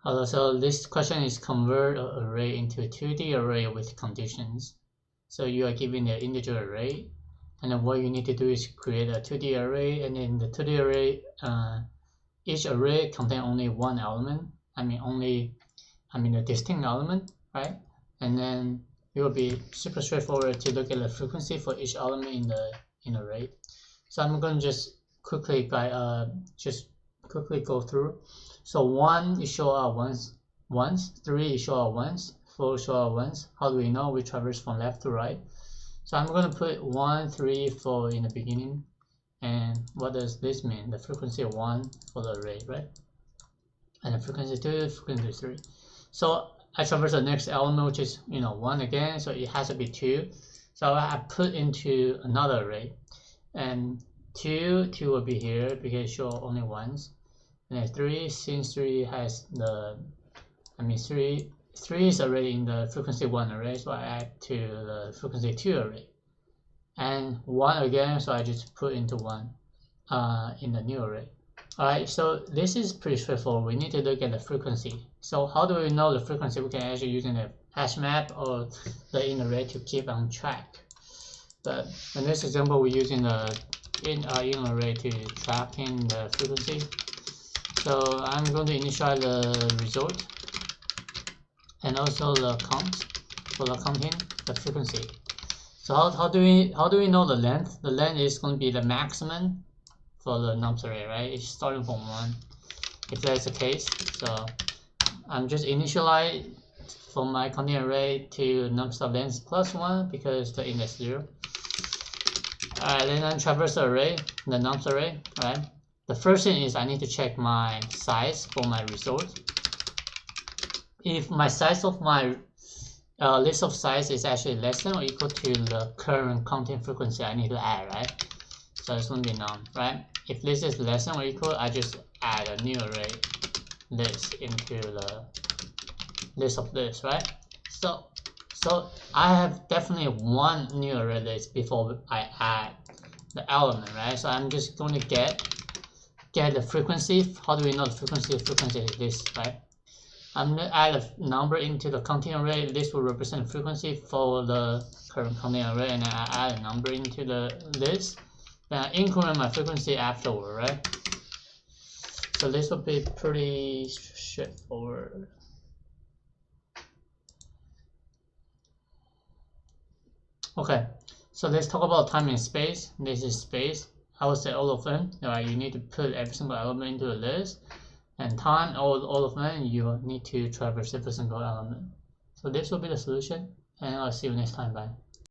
Hello, so this question is convert an array into a 2D array with conditions. So you are given an integer array, and then what you need to do is create a 2D array, and in the 2D array, each array contains only one element. A distinct element, right? And then it will be super straightforward to look at the frequency for each element in the array. So I'm going to just quickly go through. So 1 is show out once, 3 is show out once, 4 show out once. How do we know? We traverse from left to right. So I'm going to put 1, 3, 4 in the beginning. And what does this mean? The frequency 1 for the array, right? And the frequency 2, frequency 3. So I traverse the next element, which is 1 again, so it has to be 2. So I put into another array, and 2 will be here because it show only once. And then 3, since 3 has three is already in the frequency 1 array, so I add to the frequency 2 array. And 1 again, so I just put into 1 in the new array. Alright, so this is pretty straightforward. We need to look at the frequency. So how do we know the frequency? We can actually use a hash map or the in array to keep on track. But in this example, we're using the in array to track in the frequency. So I'm going to initialize the result and also the count for the counting the frequency. So how do we know the length? The length is going to be the maximum for the nums array, right? It's starting from 1. If that's the case, so I'm just initialize from my counting array to nums.length plus 1 because the index 0. Alright, then I traverse the array, the nums array, right? The first thing is I need to check my size for my result. If my size of my list of size is actually less than or equal to the current counting frequency, I need to add, right? So it's going to be none, right? If this is less than or equal, I just add a new array list into the list of this, right? So I have definitely one new array list before I add the element, right? So I'm just going to get the frequency. How do we know the frequency? The frequency is this, right? I'm going to add a number into the counting array. This will represent the frequency for the current counting array, and then I add a number into the list. Then I increment my frequency afterward, right? So this will be pretty straightforward. Okay, so let's talk about time and space. This is space. I will say all of them. Right? You need to put every single element into a list. And time, all of them, you need to traverse every single element. So this will be the solution, and I'll see you next time. Bye.